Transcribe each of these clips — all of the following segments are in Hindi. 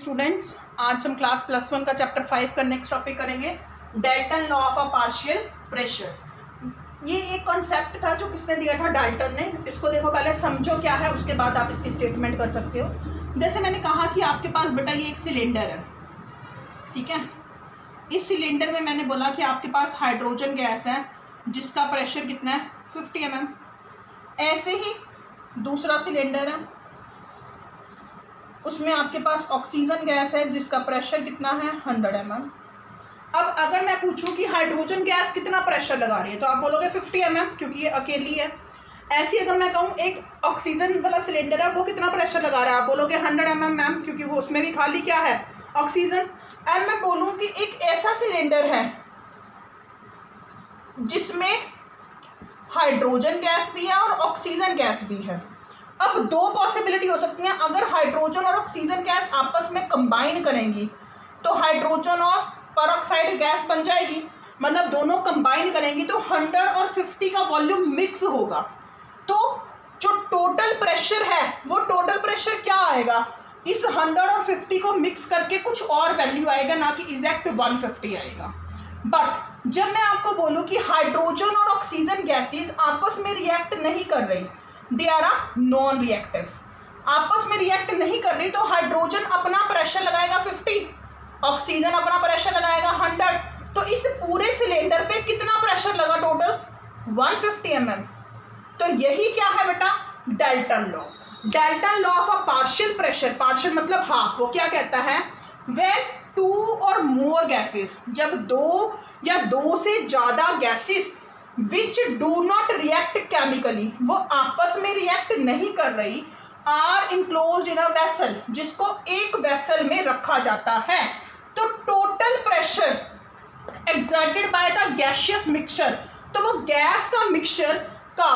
स्टूडेंट्स, आज हम क्लास +1 का चैप्टर 5 का नेक्स्ट टॉपिक करेंगे, Dalton law of a partial pressure. ये एक कॉन्सेप्ट था जो किसने दिया था, डाल्टन ने। इसको देखो, पहले समझो क्या है, उसके बाद आप इसकी स्टेटमेंट कर सकते हो। जैसे मैंने कहा कि आपके पास बेटा ये एक सिलेंडर है, ठीक है। इस सिलेंडर में मैंने बोला कि आपके पास हाइड्रोजन गैस है जिसका प्रेशर कितना है, 50 mm। ऐसे ही दूसरा सिलेंडर है, उसमें आपके पास ऑक्सीजन गैस है जिसका प्रेशर कितना है, 100 mm। अब अगर मैं पूछूं कि हाइड्रोजन गैस कितना प्रेशर लगा रही है तो आप बोलोगे 50 mm, क्योंकि ये अकेली है। ऐसी अगर मैं कहूँ एक ऑक्सीजन वाला सिलेंडर है वो कितना प्रेशर लगा रहा है, आप बोलोगे 100 mm मैम, क्योंकि वो उसमें भी खाली क्या है, ऑक्सीजन। और मैं बोलूँ कि एक ऐसा सिलेंडर है जिसमें हाइड्रोजन गैस भी है और ऑक्सीजन गैस भी है। अब दो पॉसिबिलिटी हो सकती हैं, अगर हाइड्रोजन और ऑक्सीजन गैस आपस में कंबाइन करेंगी तो हाइड्रोजन और पेरोक्साइड गैस बन जाएगी, मतलब दोनों कंबाइन करेंगी तो 100 और 50 का वॉल्यूम मिक्स होगा। तो जो टोटल प्रेशर है वो टोटल प्रेशर क्या आएगा, इस 100 और 50 को मिक्स करके कुछ और वैल्यू आएगा, ना कि एग्जैक्ट 150 आएगा। बट जब मैं आपको बोलूं कि हाइड्रोजन और ऑक्सीजन गैसेस आपस में रिएक्ट नहीं कर रही, दे आर नॉन रिएक्टिव, आपस में रिएक्ट नहीं कर रही, तो हाइड्रोजन अपना प्रेशर लगाएगा 50, ऑक्सीजन अपना प्रेशर लगाएगा 100। तो इस पूरे सिलेंडर पे कितना प्रेशर लगा, टोटल 150 mm। तो यही क्या है बेटा, Dalton law. Dalton law of a partial pressure, partial मतलब हाफ, वो क्या कहता है, व्हेन 2 और मोर गैसेस, जब दो या दो से ज्यादा gases which do not react chemically, वो आपस में रिएक्ट नहीं कर रही, are enclosed in a vessel, जिसको एक वेसल में रखा जाता है, तो total pressure exerted by the gaseous mixture, तो वो गैस का मिक्सचर का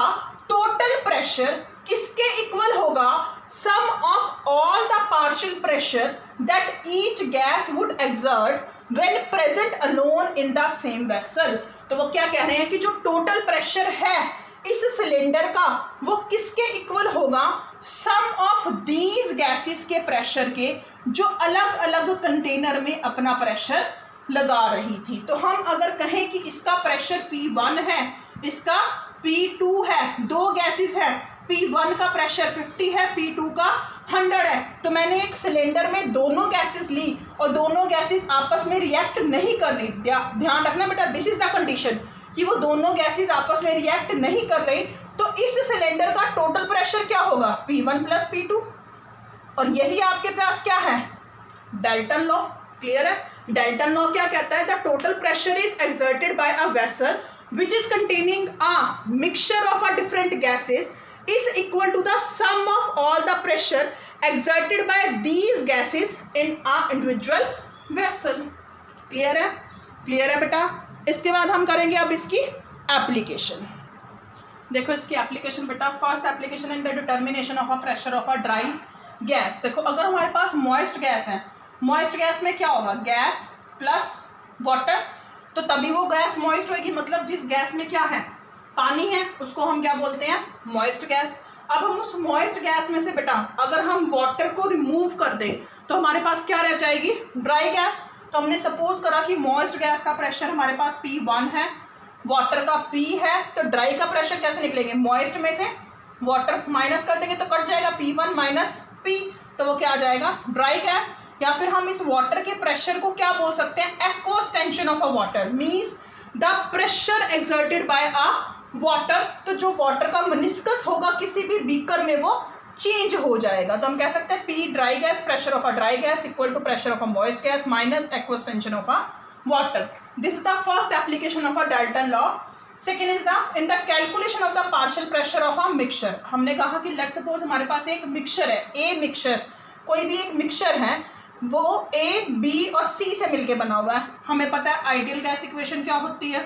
टोटल प्रेशर किसके इक्वल होगा, sum of all the partial pressure that each gas would exert when present alone in the same vessel. तो वो क्या कह रहे हैं कि जो टोटल प्रेशर है इस सिलेंडर का वो किसके इक्वल होगा, सम ऑफ दीज गैसेस के प्रेशर के, जो अलग अलग कंटेनर में अपना प्रेशर लगा रही थी। तो हम अगर कहें कि इसका प्रेशर P1 है, इसका P2 है, दो गैसेस है, P1 का प्रेशर 50 है, P2 का 100 है, तो मैंने एक सिलेंडर में दोनों गैसेस ली और दोनों गैसेस आपस में रिएक्ट नहीं कर रही। ध्यान रखना बेटा, दिस इज द कंडीशन कि वो दोनों गैसेस आपस में रिएक्ट नहीं कर रही, तो इस सिलेंडर का टोटल प्रेशर क्या होगा, P1 + P2। और यही आपके पास क्या है, डाल्टन लॉ। क्लियर है, डाल्टन लॉ क्या कहता है, the total pressure is exerted by a vessel which is containing a mixture of a different gases is equal to the sum of all the pressure exerted by these gases in a individual vessel। Clear है, क्लियर है बेटा। इसके बाद हम करेंगे अब इसकी एप्लीकेशन। देखो इसकी एप्लीकेशन बेटा, first application in the determination of a pressure of a dry gas. देखो अगर हमारे पास मॉइस्ट गैस है, मॉइस्ट गैस में क्या होगा, गैस प्लस वाटर, तो तभी वो गैस मॉइस्ट होगी, मतलब जिस गैस में क्या है, पानी है, उसको हम क्या बोलते हैं, मॉइस्ट गैस। अब हम उस मॉइस्ट गैस में से बेटा अगर हम वाटर को रिमूव कर दें तो हमारे पास क्या रह जाएगी, ड्राई गैस। तो हमने सपोज करा कि मॉइस्ट गैस का प्रेशर हमारे पास P1 है, वाटर का P है, तो ड्राई का प्रेशर कैसे निकलेंगे, मॉइस्ट में से वाटर माइनस कर देंगे तो कट जाएगा P1 - P, तो वो क्या आ जाएगा, ड्राई गैस। या फिर हम इस वाटर के प्रेशर को क्या बोल सकते हैं, aqueous tension of a water, means the pressure exerted bye a water. तो जो वाटर का मेनिस्कस होगा किसी भी बीकर में वो चेंज हो जाएगा, तो हम कह सकते हैं P dry gas, pressure of a dry gas equal to pressure of a moist gas minus aqueous tension of a water. This is the first application of a Dalton law. Second is the in the calculation of the partial pressure of a mixture. हमने कहा कि लेट्स सपोज हमारे पास एक मिक्सचर है, ए मिक्सचर, कोई भी एक मिक्सचर है, वो A, B और C से मिलके बना हुआ है। हमें पता है आइडियल गैस इक्वेशन क्या होती है,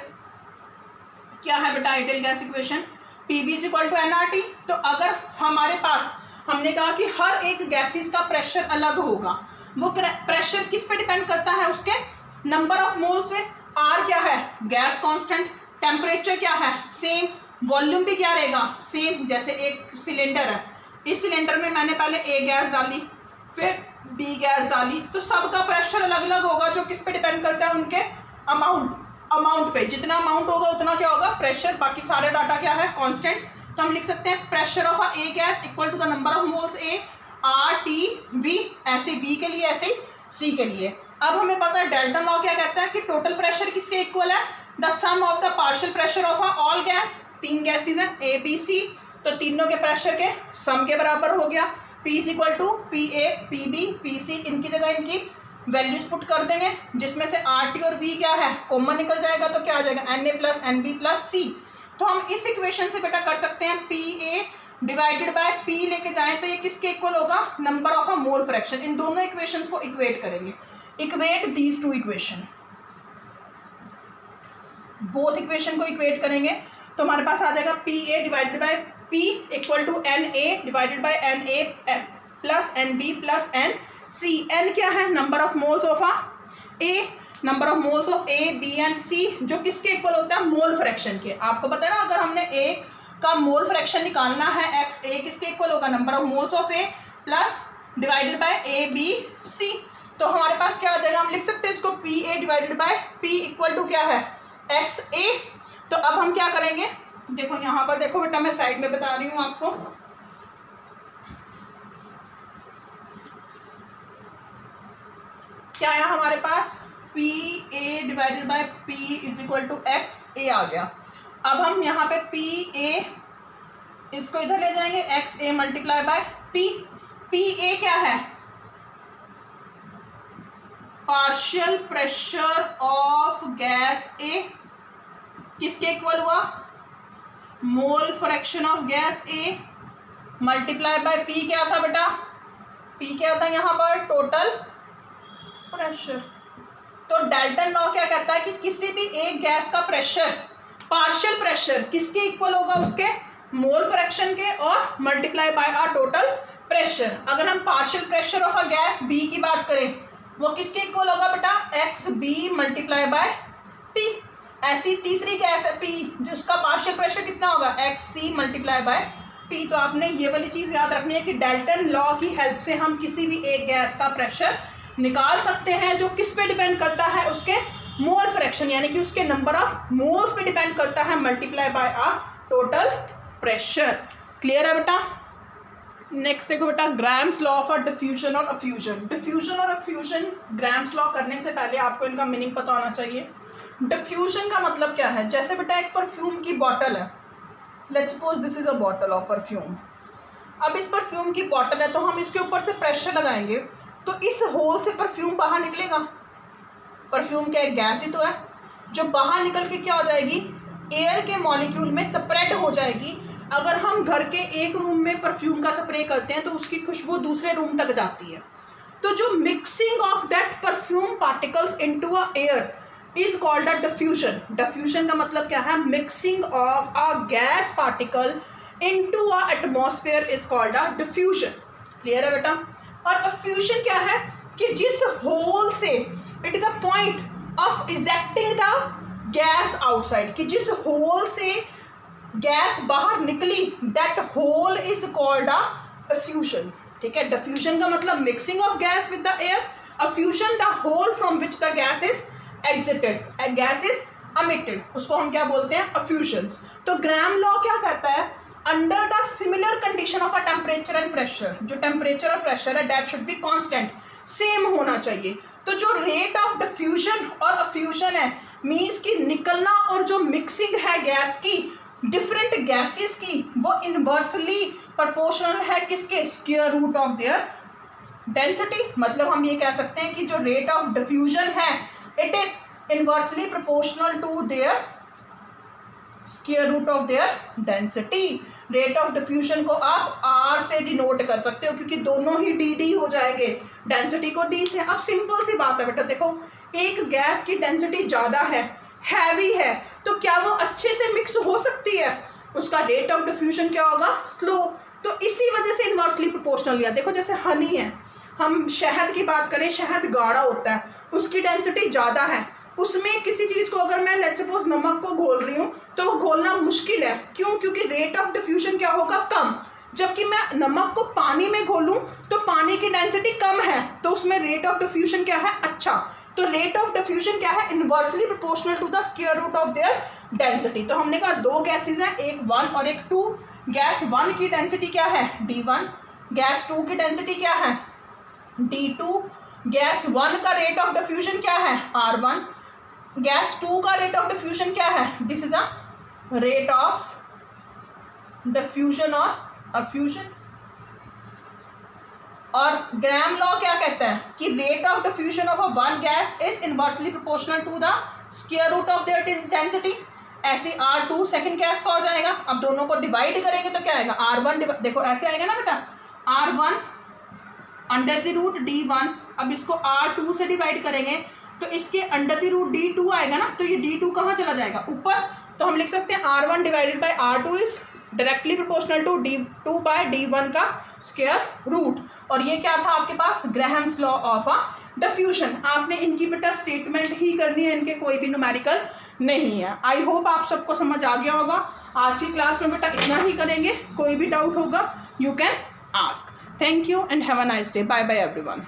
क्या है बेटा ideal gas equation, PV = nRT। तो अगर हमारे पास, हमने कहा कि हर एक गैसेस का प्रेशर अलग होगा, वो प्रेशर किस पे डिपेंड करता है, उसके नंबर ऑफ मोल्स पे। R क्या है, गैस कांस्टेंट, टेम्परेचर क्या है, सेम, वॉल्यूम भी क्या रहेगा, सेम। जैसे एक सिलेंडर है, इस सिलेंडर में मैंने पहले A गैस डाली, फिर बी गैस डाली, तो सबका प्रेशर अलग अलग होगा, जो किस पे डिपेंड करता है, उनके अमाउंट पे। जितना अमाउंट होगा उतना क्या होगा, प्रेशर। बाकी सारे डाटा क्या है, कांस्टेंट। तो हम लिख सकते हैं pressure of a A gas equal to the number of moles A R T V, ऐसे बी के लिए, ऐसे सी के लिए। अब हमें पता है डाल्टन लॉ क्या कहता है कि टोटल प्रेशर किसके इक्वल है, the sum of the partial pressure of all gas. 3 gases हैं ए बी सी, तो तीनों के प्रेशर के सम के बराबर हो गया। P is equal to P A P B P C, इनकी जगह इनकी वैल्यूज पुट कर देंगे, जिसमें से आर टी और वी क्या है, कॉमन निकल जाएगा, तो क्या आ जाएगा, n A plus n B plus C. तो हम इस इक्वेशन से बेटा कर सकते हैं P A divided by P लेके जाएं तो ये किसके इक्वल होगा, number of a mole fraction. इन दोनों इक्वेशंस को इक्वेट करेंगे, equate these two equation, both equation को इक्वेट करेंगे तो हमारे पास आ जाएगा P A divided by P equal to n A divided by n A plus n B plus n C. N क्या है, number of moles of a A, number of moles of A B and C, जो किसके इक्वल होता है, मोल फ्रैक्शन के। आपको पता है ना, अगर हमने ए का मोल फ्रैक्शन निकालना है एक्स, ए किसके इक्वल होगा, number of moles of A plus divided by A B C. तो हमारे पास क्या आ जाएगा, हम लिख सकते हैं इसको P A divided by P equal to क्या है, एक्स ए। तो अब हम क्या करेंगे, देखो यहाँ पर देखो बेटा, मैं साइड में बता रही हूँ आपको। क्या आया हमारे पास, P A divided by P is equal to X A आ गया। अब हम यहाँ पे पी ए इसको इधर ले जाएंगे, X A multiply by P. P A क्या है, partial pressure of gas A, किसके इक्वल हुआ, mole fraction of gas A multiply by P क्या था बेटा, पी क्या था यहाँ पर, टोटल प्रेशर। तो डाल्टन लॉ क्या कहता है कि किसी भी एक गैस का प्रेशर, पार्शियल प्रेशर किसके इक्वल होगा, उसके मोल फ्रैक्शन के, और multiply by a total pressure. अगर हम partial pressure of a gas B की बात करें, वो किसके इक्वल होगा बेटा, X B multiply by P. ऐसी तीसरी गैस है पी, जिसका पार्शियल प्रेशर कितना होगा, X C multiply by P. तो आपने ये वाली चीज़ याद रखनी है कि डाल्टन लॉ की हेल्प से हम किसी भी एक गैस का प्रेशर निकाल सकते हैं, जो किस पे डिपेंड करता है, उसके मोल फ्रैक्शन, यानी कि उसके नंबर ऑफ मोल्स पे डिपेंड करता है, multiply by a total pressure. Clear है बेटा। नेक्स्ट देखो बेटा, ग्राम्स लॉ ऑफ डिफ्यूजन और अफ्यूजन। डिफ्यूजन और अफ्यूजन ग्राम्स लॉ करने से पहले आपको इनका मीनिंग पता होना चाहिए। डिफ्यूजन का मतलब क्या है, जैसे बेटा एक परफ्यूम की बॉटल है, let's suppose this is a bottle of perfume. अब इस परफ्यूम की बॉटल है, तो हम इसके ऊपर से प्रेशर लगाएंगे तो इस होल से परफ्यूम बाहर निकलेगा। परफ्यूम क्या एक गैस ही तो है, जो बाहर निकल के क्या हो जाएगी, एयर के मॉलिक्यूल में स्प्रेड हो जाएगी। अगर हम घर के एक रूम में परफ्यूम का स्प्रे करते हैं तो उसकी खुशबू दूसरे रूम तक जाती है। तो जो mixing of that perfume particles into a air is called a diffusion. Diffusion का मतलब क्या है, mixing of a gas particle into a atmosphere is called a diffusion. Clear है बेटा। और अफ्यूजन क्या है कि जिस होल से, it is a point of ejecting the gas outside, कि जिस होल से गैस बाहर निकली, that hole is called a effusion. ठीक है, डिफ्यूजन का मतलब mixing of gas with the air, effusion the hole from which the gas is exited, gas is emitted, उसको हम क्या बोलते हैं, अफ्यूजन। तो ग्राम लॉ क्या कहता है, under the similar condition of a temperature and pressure, जो टेम्परेचर और प्रेशर है that should be constant, same होना चाहिए। तो जो रेट ऑफ डिफ्यूजन और अफ्यूजन है, मीन्स कि निकलना और जो मिक्सिंग है गैस की, डिफरेंट गैसेस की, वो इनवर्सली प्रोपोर्शनल है किसके, square root of their density. मतलब हम ये कह सकते हैं कि जो रेट ऑफ डिफ्यूजन है, it is inversely proportional to their square root of their density. Rate of diffusion को आप आर से डिनोट कर सकते हो, क्योंकि दोनों ही डी डी हो जाएंगे, डेंसिटी को डी से। अब सिंपल सी बात है बेटा, देखो एक गैस की डेंसिटी ज़्यादा है, हैवी है, तो क्या वो अच्छे से मिक्स हो सकती है, उसका रेट ऑफ डिफ्यूजन क्या होगा, स्लो। तो इसी वजह से इनवर्सली प्रोपोर्शनल लिया। देखो जैसे हनी है, हम शहद की बात करें, शहद गाढ़ा होता है, उसकी डेंसिटी ज़्यादा है, उसमें किसी चीज़ को अगर मैं लेट्स सपोज नमक को घोल रही हूँ तो वो घोलना मुश्किल है। क्यों? क्योंकि रेट ऑफ डिफ्यूजन क्या होगा, कम। जबकि मैं नमक को पानी में घोलूं तो पानी की डेंसिटी कम है, तो उसमें रेट ऑफ डिफ्यूजन क्या है, अच्छा, तो रेट ऑफ डिफ्यूजन क्या है, inversely proportional to the square root of their density. तो हमने कहा दो गैसेज हैं, एक 1 और एक 2। गैस 1 की डेंसिटी क्या है, D1, गैस 2 की डेंसिटी क्या है, D2। गैस 1 का रेट ऑफ डिफ्यूजन क्या है, R1, गैस 2 का रेट ऑफ डिफ्यूजन क्या है, this is a rate of diffusion और अफ्यूजन। और ग्राम लॉ क्या कहता है कि rate of diffusion of a one gas is inversely proportional to the square root of their density. ऐसे R2 सेकंड गैस का हो जाएगा। अब दोनों को डिवाइड करेंगे तो क्या आएगा, R1, देखो ऐसे आएगा ना बेटा, R1 under the root D1। अब इसको R2 से डिवाइड करेंगे तो इसके अंडर द रूट D2 आएगा ना, तो ये D2 कहाँ चला जाएगा, ऊपर। तो हम लिख सकते हैं R1 divided by R2 is directly proportional to D2 by D1 का स्क्वायर रूट। और ये क्या था आपके पास, Graham's law of a diffusion. आपने इनकी बेटा स्टेटमेंट ही करनी है, इनके कोई भी न्यूमेरिकल नहीं है। आई होप आप सबको समझ आ गया होगा। आज की क्लास में बेटा इतना ही करेंगे, कोई भी डाउट होगा you can ask. Thank you and have a nice day. Bye bye everyone.